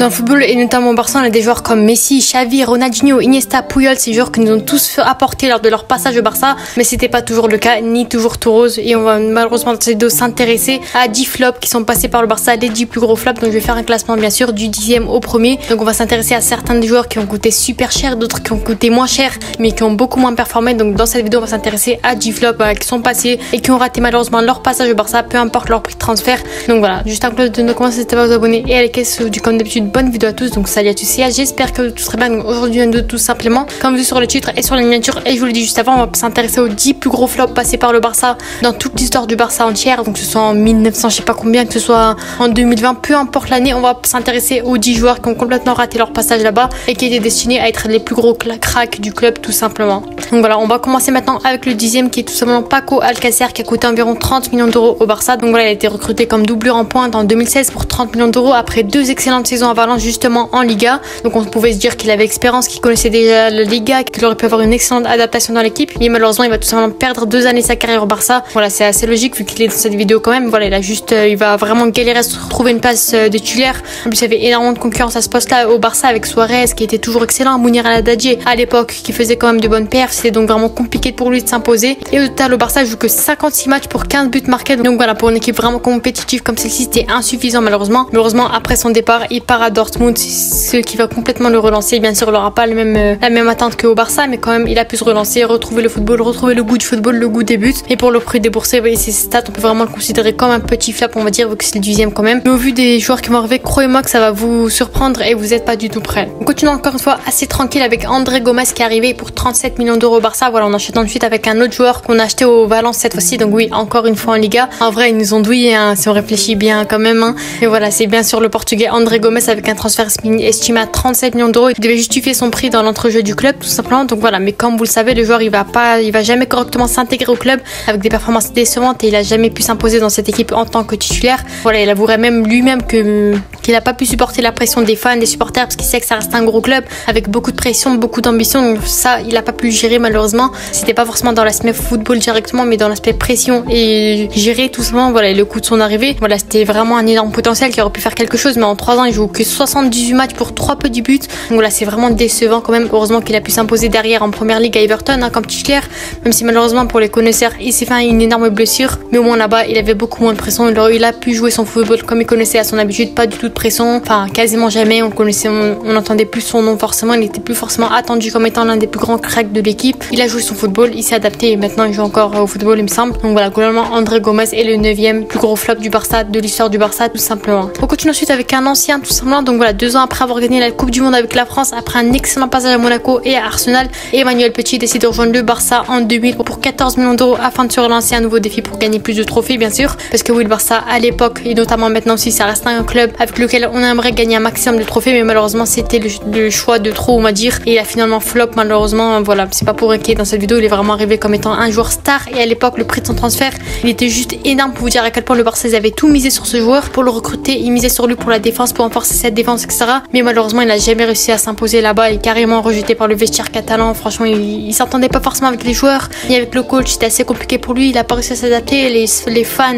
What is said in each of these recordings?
Dans le football et notamment au Barça, on a des joueurs comme Messi, Xavi, Ronaldinho, Iniesta, Puyol, ces joueurs qui nous ont tous apporté lors de leur passage au Barça, mais c'était pas toujours le cas, ni toujours tout rose. Et on va malheureusement s'intéresser à 10 flops qui sont passés par le Barça, les 10 plus gros flops. Donc je vais faire un classement bien sûr du 10e au premier. Donc on va s'intéresser à certains des joueurs qui ont coûté super cher, d'autres qui ont coûté moins cher, mais qui ont beaucoup moins performé. Donc dans cette vidéo, on va s'intéresser à 10 flops qui sont passés et qui ont raté malheureusement leur passage au Barça, peu importe leur prix de transfert. Donc voilà, juste un cloche de ne commencer à vous abonner et à liker du comme d'habitude. Bonne vidéo à tous. Donc salut à tous et j'espère que tout serait bien. Donc aujourd'hui un vidéo tout simplement comme vu sur le titre et sur la miniature, et je vous l'ai dit juste avant, on va s'intéresser aux 10 plus gros flops passés par le Barça dans toute l'histoire du Barça entière. Donc que ce soit en 1900 je sais pas combien, que ce soit en 2020, peu importe l'année, on va s'intéresser aux 10 joueurs qui ont complètement raté leur passage là-bas et qui étaient destinés à être les plus gros cracks du club tout simplement. Donc voilà, on va commencer maintenant avec le 10e qui est tout simplement Paco Alcácer, qui a coûté environ 30 millions d'euros au Barça. Donc voilà, il a été recruté comme doublure en pointe en 2016 pour 30 millions d'euros après 2 excellentes saisons à Valence justement en Liga. Donc on pouvait se dire qu'il avait expérience, qu'il connaissait déjà la Liga, qu'il aurait pu avoir une excellente adaptation dans l'équipe. Mais malheureusement, il va tout simplement perdre 2 années sa carrière au Barça. Voilà, c'est assez logique vu qu'il est dans cette vidéo quand même. Voilà, il va vraiment galérer à se trouver une place de titulaire. En plus, il y avait énormément de concurrence à ce poste-là au Barça avec Suarez qui était toujours excellent, Mounir El Haddadi à l'époque qui faisait quand même de bonnes perfs. C'était donc vraiment compliqué pour lui de s'imposer. Et au total, au Barça, il joue que 56 matchs pour 15 buts marqués. Donc voilà, pour une équipe vraiment compétitive comme celle-ci, c'était insuffisant malheureusement. Malheureusement, après son départ, il part à Dortmund, ce qui va complètement le relancer. Bien sûr, il n'aura pas la même attente qu'au Barça, mais quand même, il a pu se relancer, retrouver le football, retrouver le goût du football, le goût des buts. Et pour le prix déboursé, vous voyez ses stats, on peut vraiment le considérer comme un petit flop, on va dire, vu que c'est le 10e quand même. Mais au vu des joueurs qui vont arriver, croyez-moi que ça va vous surprendre et vous n'êtes pas du tout prêts. On continue encore une fois assez tranquille avec André Gomes qui est arrivé pour 37 millions d'euros au Barça. Voilà, on enchaîne ensuite avec un autre joueur qu'on a acheté au Valence cette fois-ci. Donc oui, encore une fois en Liga. En vrai, ils nous ont douillé, hein, si on réfléchit bien quand même. Hein. Et voilà, c'est bien sûr le Portugais André Gomes avec un transfert estimé à 37 millions d'euros. Il devait justifier son prix dans l'entrejeu du club, tout simplement. Donc voilà, mais comme vous le savez, le joueur, il va jamais correctement s'intégrer au club avec des performances décevantes et il a jamais pu s'imposer dans cette équipe en tant que titulaire. Voilà, il avouerait même lui-même qu'il n'a pas pu supporter la pression des fans, des supporters, parce qu'il sait que ça reste un gros club avec beaucoup de pression, beaucoup d'ambition. Donc ça, il n'a pas pu le gérer malheureusement. C'était pas forcément dans l'aspect football directement, mais dans l'aspect pression et gérer tout simplement. Voilà, et le coup de son arrivée, voilà, c'était vraiment un énorme potentiel qui aurait pu faire quelque chose, mais en 3 ans, il joue que 78 matchs pour 3 petits buts. Donc voilà, c'est vraiment décevant quand même. Heureusement qu'il a pu s'imposer derrière en première ligue à Everton, hein, comme titulaire, même si malheureusement pour les connaisseurs, il s'est fait une énorme blessure. Mais au moins là-bas, il avait beaucoup moins de pression. Il a pu jouer son football comme il connaissait à son habitude, pas du tout de pression, enfin quasiment jamais. On connaissait, on n'entendait plus son nom forcément. Il n'était plus forcément attendu comme étant l'un des plus grands cracks de l'équipe. Il a joué son football, il s'est adapté et maintenant il joue encore au football, il me semble. Donc voilà, globalement, André Gomes est le 9e plus gros flop du Barça, de l'histoire du Barça, tout simplement. On continue ensuite avec un ancien, tout simplement. Donc voilà, 2 ans après avoir gagné la Coupe du Monde avec la France, après un excellent passage à Monaco et à Arsenal, Emmanuel Petit décide de rejoindre le Barça en 2000 pour 14 millions d'euros afin de se relancer un nouveau défi pour gagner plus de trophées, bien sûr. Parce que oui, le Barça à l'époque et notamment maintenant aussi, ça reste un club avec lequel on aimerait gagner un maximum de trophées, mais malheureusement c'était le choix de trop, on va dire, et il a finalement flop malheureusement. Voilà, c'est pas pour inquiéter dans cette vidéo, il est vraiment arrivé comme étant un joueur star et à l'époque le prix de son transfert il était juste énorme pour vous dire à quel point le Barça ils avaient tout misé sur ce joueur pour le recruter, ils misaient sur lui pour la défense, pour renforcer cette défense, etc. Mais malheureusement il a jamais réussi à s'imposer là-bas, il est carrément rejeté par le vestiaire catalan. Franchement, il s'entendait pas forcément avec les joueurs ni avec le coach, c'était assez compliqué pour lui, il a pas réussi à s'adapter, les fans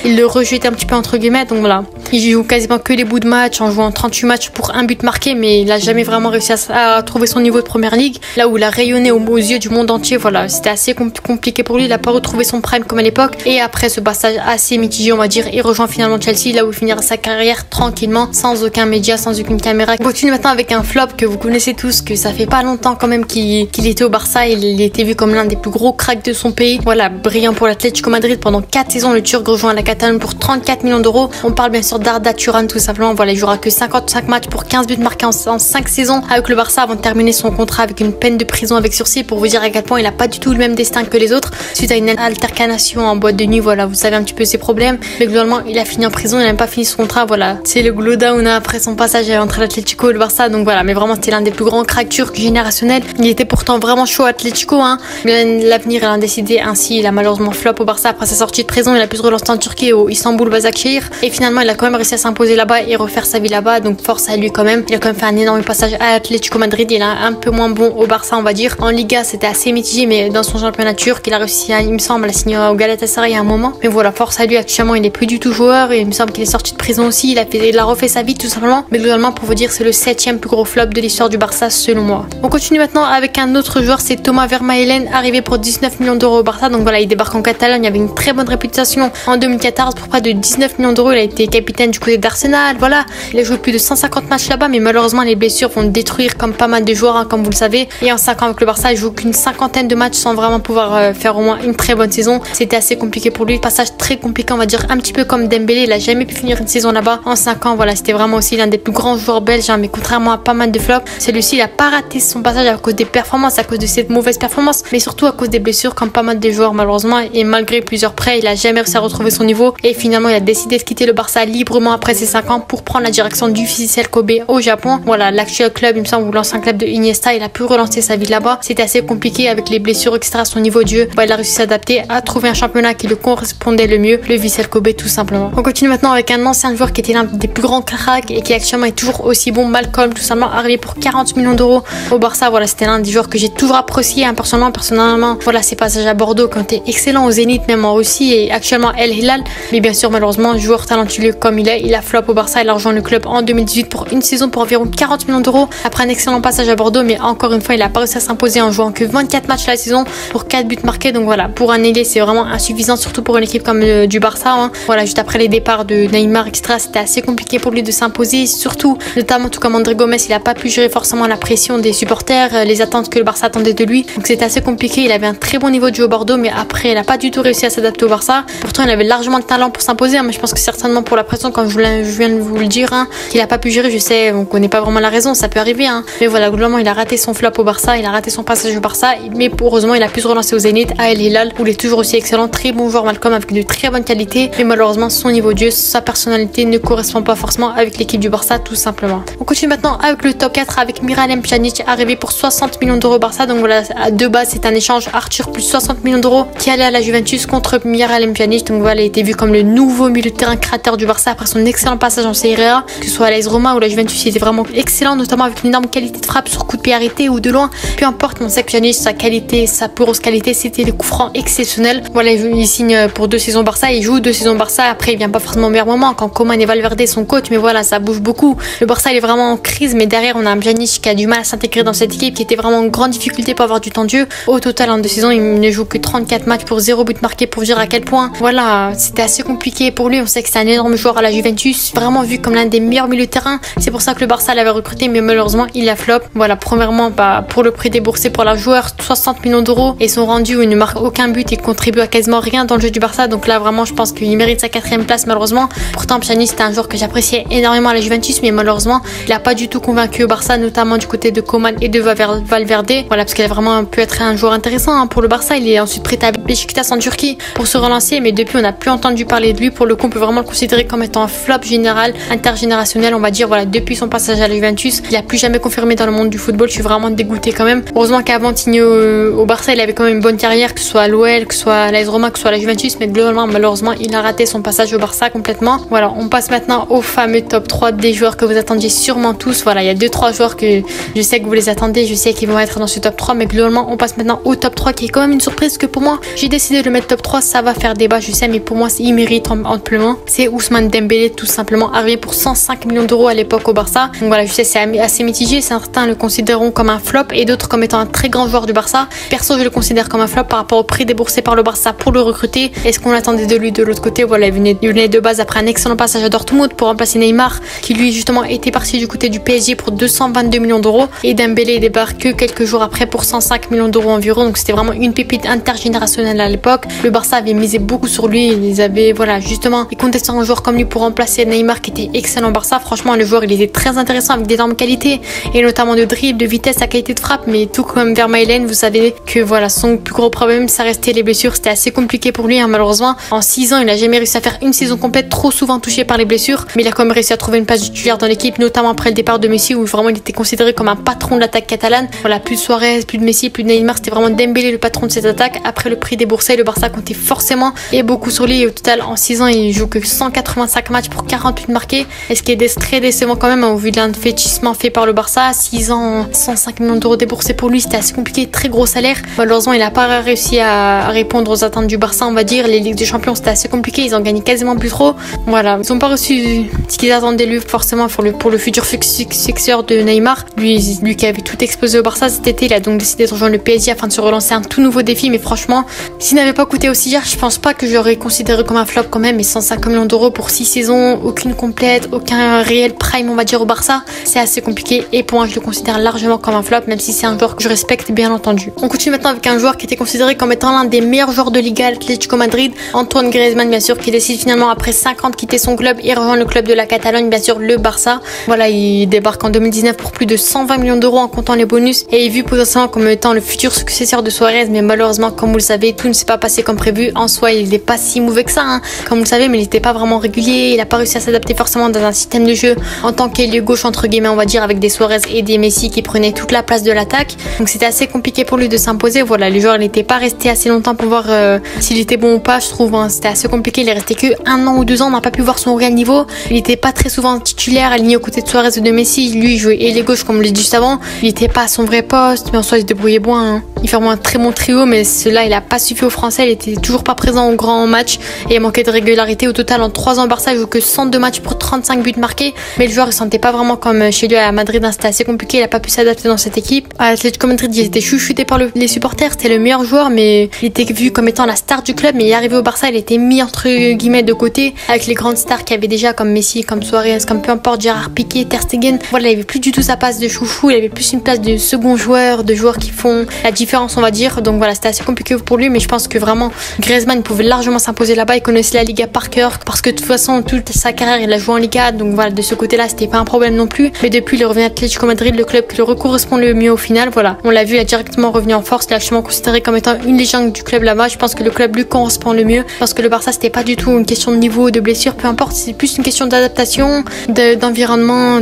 ils le rejetaient un petit peu entre guillemets. Donc voilà, il joue quasiment que les bouts de match en jouant 38 matchs pour un but marqué, mais il a jamais vraiment réussi à trouver son niveau de première ligue, là où il a rayonné aux yeux du monde entier. Voilà, c'était assez compliqué pour lui, il a pas retrouvé son prime comme à l'époque, et après ce passage assez mitigé, on va dire, il rejoint finalement Chelsea, là où il finira sa carrière tranquillement, sans aucun média, sans aucune caméra. On continue maintenant avec un flop que vous connaissez tous, que ça fait pas longtemps quand même qu'il était au Barça, il était vu comme l'un des plus gros cracks de son pays. Voilà, brillant pour l'Atlético Madrid pendant 4 saisons, le Turc rejoint la Catalogne pour 34 millions d'euros. On parle bien sûr d'Arda Turan tout simplement. Voilà, il jouera que 55 matchs pour 15 buts marqués en 5 saisons avec le Barça avant de terminer son contrat avec une peine de prison avec sursis, pour vous dire à quel point il a pas du tout le même destin que les autres suite à une altercation en boîte de nuit. Voilà, vous savez un petit peu ses problèmes, mais globalement il a fini en prison, il n'a même pas fini son contrat. Voilà, c'est le glowdown après son passage entre l'Atlético et le Barça. Donc voilà, mais vraiment c'était l'un des plus grands cracks turcs générationnels. Il était pourtant vraiment chaud à Atlético, hein. Mais l'avenir il a décidé ainsi, il a malheureusement flop au Barça. Après sa sortie de prison, il a pu se relancer en Turquie au Istanbul Başakşehir et finalement il a quand même réussi à s'imposer là-bas et refaire sa vie là-bas. Donc force à lui quand même. Il a quand même fait un énorme passage à Atlético Madrid. Il est un peu moins bon au Barça, on va dire. En Liga c'était assez mitigé, mais dans son championnat turc il a réussi il me semble à signer au Galatasaray à un moment. Mais voilà, force à lui, actuellement il est plus du tout joueur et il me semble qu'il est sorti de prison aussi. Il a refait sa vie tout simplement simplement. Mais globalement, pour vous dire, c'est le 7e plus gros flop de l'histoire du Barça selon moi. On continue maintenant avec un autre joueur, c'est Thomas Vermaelen, arrivé pour 19 millions d'euros au Barça. Donc voilà, il débarque en Catalogne, il avait une très bonne réputation en 2014 pour près de 19 millions d'euros. Il a été capitaine du côté d'Arsenal, voilà. Il a joué plus de 150 matchs là-bas, mais malheureusement les blessures vont le détruire comme pas mal de joueurs, hein, comme vous le savez. Et en 5 ans avec le Barça, il joue qu'une cinquantaine de matchs sans vraiment pouvoir faire au moins une très bonne saison. C'était assez compliqué pour lui, passage très compliqué, on va dire, un petit peu comme Dembélé. Il a jamais pu finir une saison là-bas en 5 ans. Voilà, c'était vraiment aussi l'un des plus grands joueurs belges, hein, mais contrairement à pas mal de flops, celui-ci il a pas raté son passage à cause des performances, à cause de cette mauvaise performance, mais surtout à cause des blessures comme pas mal de joueurs malheureusement. Et malgré plusieurs prêts, il a jamais réussi à retrouver son niveau et finalement il a décidé de quitter le Barça librement après ses 5 ans pour prendre la direction du Vissel Kobe au Japon. Voilà, l'actuel club, il me semble, ou l'ancien club de Iniesta, il a pu relancer sa vie là-bas. C'était assez compliqué avec les blessures, etc. Son niveau de jeu, il a réussi à s'adapter, à trouver un championnat qui lui correspondait le mieux, le Vissel Kobe tout simplement. On continue maintenant avec un ancien joueur qui était l'un des plus grands cracks et qui actuellement est toujours aussi bon, Malcolm, tout simplement arrivé pour 40 millions d'euros au Barça. Voilà, c'était l'un des joueurs que j'ai toujours apprécié, hein, personnellement. Voilà, ses passages à Bordeaux qui ont été excellents, au Zénith même en Russie et actuellement El Hilal. Mais bien sûr, malheureusement, joueur talentueux comme il a flop au Barça. Il a rejoint le club en 2018 pour une saison pour environ 40 millions d'euros après un excellent passage à Bordeaux, mais encore une fois, il a pas réussi à s'imposer en jouant que 24 matchs la saison pour 4 buts marqués. Donc voilà, pour un ailier, c'est vraiment insuffisant, surtout pour une équipe comme du Barça, hein. Voilà, juste après les départs de Neymar, etc., c'était assez compliqué pour lui de s'imposer, surtout, notamment tout comme André Gomes, il a pas pu gérer forcément la pression des supporters, les attentes que le Barça attendait de lui. Donc c'était assez compliqué. Il avait un très bon niveau de jeu au Bordeaux, mais après, il a pas du tout réussi à s'adapter au Barça. Pourtant, il avait largement le talent pour s'imposer, hein, mais je pense que certainement pour la pression, comme je viens de vous le dire, hein, qu'il a pas pu gérer. Je sais, on connaît pas vraiment la raison, ça peut arriver, hein. Mais voilà, globalement, il a raté son flop au Barça, il a raté son passage au Barça, mais heureusement, il a pu se relancer au Zénith, à El Hilal, où il est toujours aussi excellent, très bon joueur Malcolm avec de très bonnes qualités, mais malheureusement, son niveau de jeu, sa personnalité ne correspond pas forcément avec l'équipe du Barça, tout simplement. On continue maintenant avec le top 4 avec Miralem Pjanic, arrivé pour 60 millions d'euros au Barça. Donc voilà, de base, c'est un échange Arthur plus 60 millions d'euros qui allait à la Juventus contre Miralem Pjanic. Donc voilà, il a été vu comme le nouveau milieu de terrain créateur du Barça après son excellent passage en Serie A, que ce soit à l'AS Roma ou la Juventus, il était vraiment excellent, notamment avec une énorme qualité de frappe sur coup de pied arrêté ou de loin. Peu importe, on sait que Pjanic, sa qualité, sa plus grosse qualité, c'était les coups francs exceptionnels. Voilà, il signe pour 2 saisons Barça, il joue 2 saisons Barça. Après, il vient pas forcément au meilleur moment quand Koeman et Valverde sont coach, mais voilà, ça bouge beaucoup. Le Barça, il est vraiment en crise, mais derrière, on a un Pjanic qui a du mal à s'intégrer dans cette équipe, qui était vraiment en grande difficulté pour avoir du temps de jeu. Au total, en 2 saisons, il ne joue que 34 matchs pour 0 but marqué, pour dire à quel point, voilà, c'était assez compliqué pour lui. On sait que c'est un énorme joueur à la Juventus, vraiment vu comme l'un des meilleurs milieux de terrain. C'est pour ça que le Barça l'avait recruté, mais malheureusement, il a flop. Voilà, premièrement, pour le prix déboursé pour la joueur, 60 millions d'euros, et son rendu où il ne marque aucun but et contribue à quasiment rien dans le jeu du Barça. Donc là, vraiment, je pense qu'il mérite sa 4e place, malheureusement. Pourtant, Pjanic, c'était un joueur que j'appréciais énormément à la Juventus, mais malheureusement, il n'a pas du tout convaincu au Barça, notamment du côté de Koeman et de Valverde. Voilà, parce qu'il a vraiment pu être un joueur intéressant, hein, pour le Barça. Il est ensuite prêté à Beşiktaş en Turquie pour se relancer, mais depuis, on n'a plus entendu parler de lui. Pour le coup, on peut vraiment le considérer comme étant un flop général, intergénérationnel, on va dire. Voilà, depuis son passage à la Juventus, il a plus jamais confirmé dans le monde du football. Je suis vraiment dégoûtée quand même. Heureusement qu'avant de signer au Barça, il avait quand même une bonne carrière, que ce soit à l'OL, que ce soit à l'AS Roma, que ce soit à la Juventus, mais globalement, malheureusement, il a raté son passage au Barça complètement. Voilà, on passe maintenant au fameux top 3 des joueurs que vous attendiez sûrement tous. Voilà, il y a 2-3 joueurs que je sais que vous les attendez, je sais qu'ils vont être dans ce top 3, mais globalement, on passe maintenant au top 3 qui est quand même une surprise que pour moi, j'ai décidé de le mettre top 3, ça va faire débat, je sais, mais pour moi, il mérite amplement. C'est Ousmane Dembélé, tout simplement, arrivé pour 105 millions d'euros à l'époque au Barça. Donc voilà, je sais, c'est assez mitigé, certains le considéreront comme un flop et d'autres comme étant un très grand joueur du Barça. Perso, je le considère comme un flop par rapport au prix déboursé par le Barça pour le recruter. Est-ce qu'on attendait de lui de l'autre côté? Voilà, il venait de base après un excellent passage à Dortmund pour remplacer Neymar, qui lui justement était parti du côté du PSG pour 222 millions d'euros, et Dembélé débarque que quelques jours après pour 105 millions d'euros environ. Donc c'était vraiment une pépite intergénérationnelle à l'époque. Le Barça avait misé beaucoup sur lui, ils avaient voilà justement ils comptaient sur un joueur comme lui pour remplacer Neymar qui était excellent au Barça. Franchement, le joueur il était très intéressant avec d'énormes qualités et notamment de dribble, de vitesse, sa qualité de frappe, mais tout comme Vermaelen, vous savez que voilà, son plus gros problème ça restait les blessures. C'était assez compliqué pour lui, hein, malheureusement. En 6 ans, il n'a jamais réussi à faire une saison complète, trop souvent touché par les blessures, mais il a quand même réussi à trouver une place titulaire dans l'équipe, notamment après le départ de Messi où vraiment il était considéré comme un patron de l'attaque catalane. Voilà, plus de Suarez, plus de Messi, plus de Neymar, c'était vraiment Dembélé le patron de cette attaque. Après le prix déboursé, le Barça comptait forcément et beaucoup sur lui, et au total en 6 ans il joue que 185 matchs pour 48 marqués, et ce qui est très décevant quand même, hein, au vu de l'investissement fait par le Barça. 6 ans, 105 millions d'euros déboursés pour lui, c'était assez compliqué, très gros salaire. Malheureusement, il n'a pas réussi à répondre aux attentes du Barça, on va dire. Les Ligues des Champions, c'était assez compliqué, ils en gagnaient quasiment plus trop. Voilà, ils n'ont pas reçu ce qu'ils attendaient attendait lui forcément pour le futur successeur de Neymar. Lui qui avait tout explosé au Barça cet été, il a donc décidé de rejoindre le PSG afin de se relancer un tout nouveau défi. Mais franchement, s'il n'avait pas coûté aussi cher, je pense pas que j'aurais considéré comme un flop quand même. Mais 105 millions d'euros pour 6 saisons, aucune complète, aucun réel prime on va dire au Barça, c'est assez compliqué. Et pour moi je le considère largement comme un flop, même si c'est un joueur que je respecte bien entendu. On continue maintenant avec un joueur qui était considéré comme étant l'un des meilleurs joueurs de Liga, Atlético Madrid, Antoine Griezmann bien sûr, qui décide finalement après 5 ans de quitter son club et rejoindre le club de la Catalogne, bien sûr le Barça. Voilà, il débarque en 2019 pour plus de 120 millions d'euros en comptant les bonus et est vu potentiellement comme étant le futur successeur de Suarez, mais malheureusement comme vous le savez, tout ne s'est pas passé comme prévu. En soi il n'est pas si mauvais que ça, hein, comme vous le savez, mais il n'était pas vraiment régulier, il n'a pas réussi à s'adapter forcément dans un système de jeu en tant qu'ailier gauche entre guillemets on va dire, avec des Suarez et des Messi qui prenaient toute la place de l'attaque, donc c'était assez compliqué pour lui de s'imposer. Voilà, les joueurs n'étaient pas restés assez longtemps pour voir s'il était bon ou pas, je trouve, hein. C'était assez compliqué, il est resté que 1 an ou 2 ans, on n'a pas pu voir son réel niveau, il n'était pas très souvent titulaire aligné aux côtés de Suarez ou de Messi. Lui il jouait ailier gauche comme je l'ai dit juste avant, il n'était pas à son vrai poste, mais en soi il se débrouillait bien, hein. Il formait un très bon trio, mais cela il a pas suffi aux Français, il était toujours pas présent au grand match et il manquait de régularité. Au total en 3 ans Barça il joue que 102 matchs pour 35 buts marqués, mais le joueur il sentait pas vraiment comme chez lui à Madrid, hein. C'était assez compliqué, il a pas pu s'adapter dans cette équipe. À Atlético Madrid il était chouchouté par les supporters, c'était le meilleur joueur, mais il était vu comme étant la star du club, mais il est arrivé au Barça, il était mis entre guillemets de côté avec les grandes stars qu'il y avait déjà comme Messi, comme Suarez, comme peu importe, Gérard Piqué, Ter Stegen. Voilà, il avait plus du tout sa place de chouchou, il avait plus une place de second joueur, de joueurs qui font la différence on va dire. Donc voilà, c'était assez compliqué pour lui, mais je pense que vraiment Griezmann pouvait largement s'imposer là-bas, il connaissait la Liga par cœur parce que de toute façon toute sa carrière il a joué en Liga, donc voilà, de ce côté-là c'était pas un problème non plus. Mais depuis il est revenu à Atlético Madrid, le club qui le correspond le mieux au final. Voilà, on l'a vu, il a directement revenu en force, il est actuellement considéré comme étant une légende du club là-bas. Je pense que le club lui correspond le mieux parce que le Barça c'était pas du tout une question de niveau, de blessure, peu importe, c'est plus une question d'adaptation, d'environnement,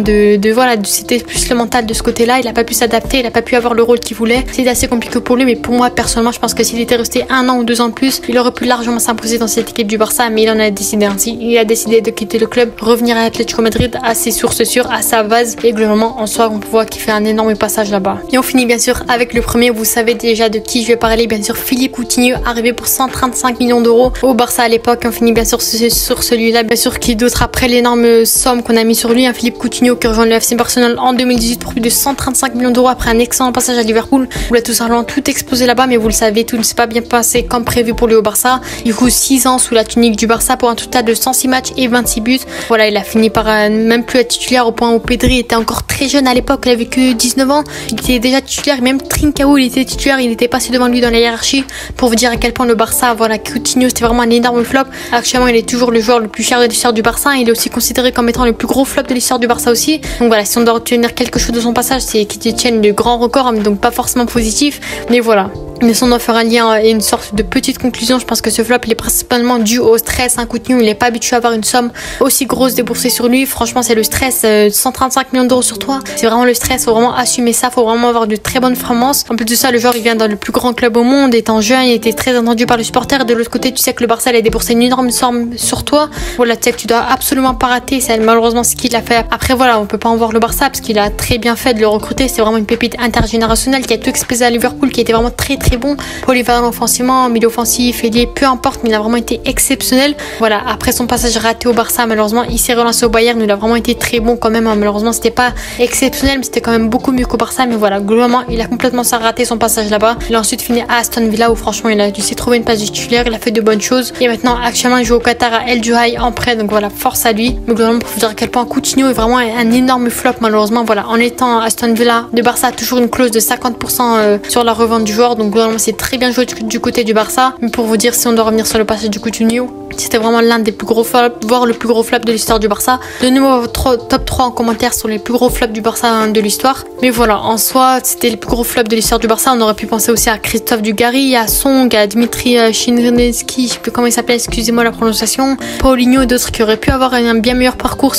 voilà, c'était plus le mental de ce côté-là. Il a pas pu s'adapter, il a pas pu avoir le rôle qu'il voulait, c'était assez compliqué pour lui. Mais pour moi personnellement je pense que s'il était resté 1 an ou 2 ans de plus, il aurait pu largement s'imposer dans cette équipe du Barça, mais il en a décidé ainsi. Il a décidé de quitter le club, revenir à Atlético Madrid, à ses sources sûres, à sa base, et globalement en soi on voit qu'il fait un énorme passage là-bas. Et on finit bien sûr avec le premier, vous savez déjà de qui je vais parler, bien sûr Philippe Coutinho, arrivé pour 135 millions d'euros au Barça à l'époque. On finit bien sûr sur celui-là, bien sûr qui d'autre après l'énorme somme qu'on a mis sur lui, hein, Philippe Coutinho qui rejoint le FC Barcelone en 2018 pour plus de 135 millions d'euros après un excellent passage à Liverpool, où il a tout simplement tout explosé là-bas, mais vous le savez, tout ne s'est pas bien passé comme prévu pour lui au Barça. Il joue 6 ans sous la tunique du Barça pour un total de 106 matchs et 26 buts. Voilà, il a fini par même plus être titulaire, au point où Pedri était encore très jeune à l'époque, il avait que 19 ans, il était déjà titulaire, même Trincao il était titulaire, il était passé devant lui dans la hiérarchie, pour vous dire à quel point le Barça, voilà, Coutinho c'était vraiment un énorme flop. Actuellement il est toujours le joueur le plus cher de l'histoire du Barça, il est aussi considéré comme étant le plus gros flop de l'histoire du Barça aussi. Donc voilà, si on doit retenir quelque chose de son passage, c'est qu'il détienne de grands records, donc pas forcément positif, mais voilà. Mais si on doit faire un lien et une sorte de petite conclusion, je pense que ce flop il est principalement dû au stress. Un Coutinho il n'est pas habitué à avoir une somme aussi grosse déboursée sur lui. Franchement c'est le stress, 135 millions d'euros sur toi, c'est vraiment le stress, faut vraiment assumer ça, faut vraiment avoir de très bonnes performances. En plus de ça, le joueur il vient dans le plus grand club au monde, étant jeune, il était très attendu par le supporter. De l'autre côté, tu sais que le Barça il a déboursé une énorme somme sur toi. Voilà, tu sais que tu dois absolument pas rater, c'est malheureusement ce qu'il a fait. Après voilà, on peut pas en voir le Barça parce qu'il a très bien fait de le recruter, c'est vraiment une pépite intergénérationnelle qui a tout explosé à Liverpool, qui était vraiment très très bon, polyvalent offensivement, milieu offensif, ailier, peu importe, mais il a vraiment été exceptionnel. Voilà, après son passage raté au Barça, malheureusement il s'est relancé au Bayern, il a vraiment été très bon quand même, hein. Malheureusement c'était pas exceptionnel, mais c'était quand même beaucoup mieux qu'au Barça. Mais voilà, globalement il a complètement raté son passage là-bas. Il a ensuite fini à Aston Villa où franchement il a dû s'y trouver une place de titulaire, il a fait de bonnes choses et maintenant actuellement il joue au Qatar à El Duhaï en prêt, donc voilà, force à lui. Mais globalement pour vous dire à quel point Coutinho est vraiment un énorme flop malheureusement. Voilà, en étant à Aston Villa, le Barça a toujours une clause de 50% sur la revente du joueur, donc globalement c'est très bien joué du côté du Barça. Mais pour vous dire, si on doit revenir sur le passage du Coutinho, c'était vraiment l'un des plus gros flops, voire le plus gros flop de l'histoire du Barça. Donnez-moi votre top 3 en commentaire sur les plus gros flops du Barça de l'histoire. Mais voilà, en soi, c'était les plus gros flops de l'histoire du Barça. On aurait pu penser aussi à Christophe Dugarry, à Song, à Dimitri Chinrezki, je sais plus comment il s'appelle, excusez-moi la prononciation, Paulinho, d'autres qui auraient pu avoir un bien meilleur parcours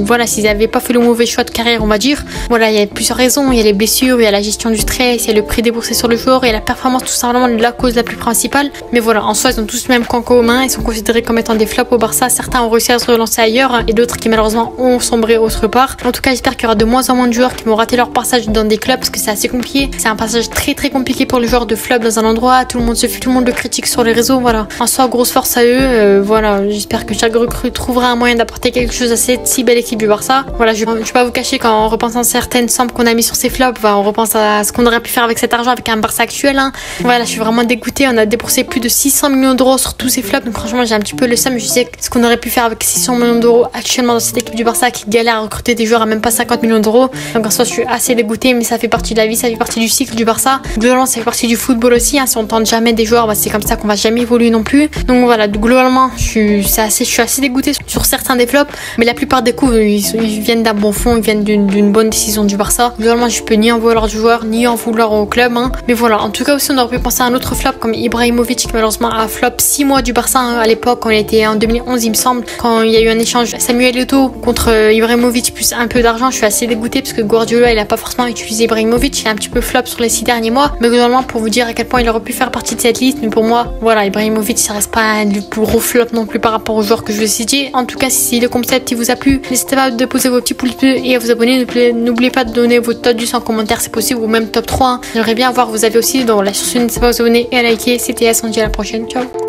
voilà, s'ils n'avaient pas fait le mauvais choix de carrière, on va dire. Voilà, il y a plusieurs raisons, il y a les blessures, il y a la gestion du stress, il y a le prix déboursé sur le joueur, et la performance, tout simplement la cause la plus principale. Mais voilà, en soi, ils ont tous le même point commun, ils sont considérés considérés comme étant des flops au Barça. Certains ont réussi à se relancer ailleurs et d'autres qui malheureusement ont sombré autre part. En tout cas, j'espère qu'il y aura de moins en moins de joueurs qui vont rater leur passage dans des clubs parce que c'est assez compliqué. C'est un passage très très compliqué pour les joueurs de flop dans un endroit. Tout le monde le critique sur les réseaux. Voilà. En soi, grosse force à eux. Voilà. J'espère que chaque recrue trouvera un moyen d'apporter quelque chose à cette si belle équipe du Barça. Voilà. Je vais pas vous cacher qu'en repensant à certaines sommes qu'on a mis sur ces flops, on repense à ce qu'on aurait pu faire avec cet argent avec un Barça actuel. Voilà, je suis vraiment dégoûtée. On a déboursé plus de 600 millions d'euros sur tous ces flops. Donc franchement, j'ai un petit peu le seum. Je sais ce qu'on aurait pu faire avec 600 millions d'euros actuellement dans cette équipe du Barça qui galère à recruter des joueurs à même pas 50 millions d'euros. Donc en soi, je suis assez dégoûtée, mais ça fait partie de la vie, ça fait partie du cycle du Barça. Globalement, ça fait partie du football aussi. Si on tente jamais des joueurs, c'est comme ça qu'on va jamais évoluer non plus. Donc voilà, globalement, je suis assez dégoûtée sur certains des flops, mais la plupart des coups, ils viennent d'un bon fond, ils viennent d'une bonne décision du Barça. Globalement, je peux ni en vouloir du joueur, ni en vouloir au club. Mais voilà, en tout cas aussi, on aurait pu penser à un autre flop comme Ibrahimovic qui malheureusement a flop 6 mois du Barça à l'époque, quand on était en 2011 il me semble, quand il y a eu un échange Samuel Eto'o contre Ibrahimovic plus un peu d'argent. Je suis assez dégoûtée parce que Guardiola il a pas forcément utilisé Ibrahimovic, il a un petit peu flop sur les 6 derniers mois, mais globalement pour vous dire à quel point il aurait pu faire partie de cette liste. Mais pour moi, voilà, Ibrahimovic ça reste pas le plus gros flop non plus par rapport aux joueurs que je vais citer. En tout cas, si le concept il vous a plu, n'hésitez pas à poser vos petits pouces bleus et à vous abonner. N'oubliez pas de donner votre top 10 en commentaire si possible, ou même top 3. J'aimerais bien voir vos avis aussi. Donc là sur ce, n'hésitez pas à vous abonner et à liker. C'était S, on se dit à la prochaine, ciao.